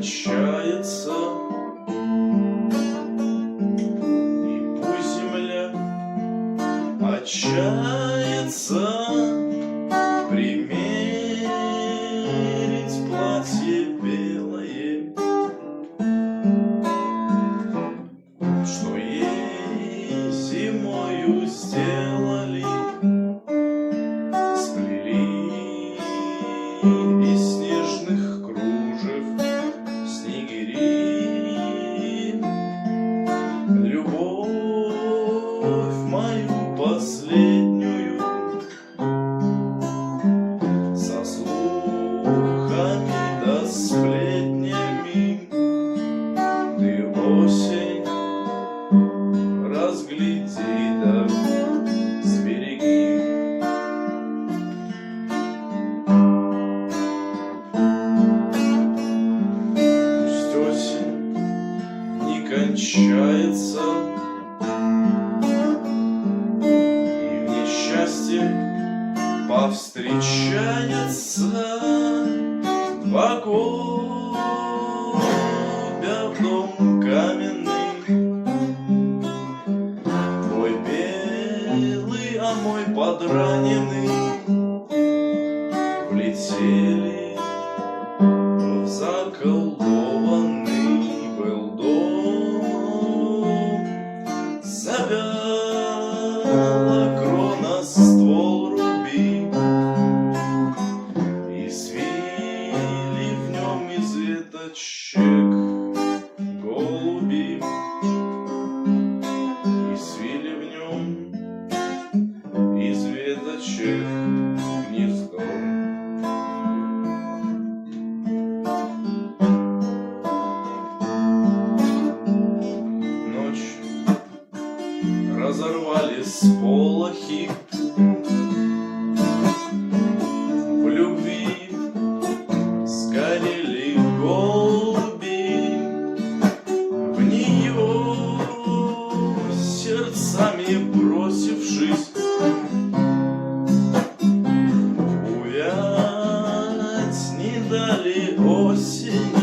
кончается, и пусть земля отчается примерить платье белое, что ей зимою сделали, сплели из снежных кружев снегири. Любовь мою последнюю со слухами да сплетнями ты, осень, разгляди да сбереги. Пусть осень не кончается, и в несчастье повстречается два голубя в дом каменный. Твой белый, а мой подраненный влетели в заколдованный был дом. Завяла крона, ствол руби, и свили в нем из веточек голуби, и свили в нем из веточек гнездо. Ночь разорвали сполохи, в любви сгорели голуби, в нее сердцами бросившись, увянуть не дали осень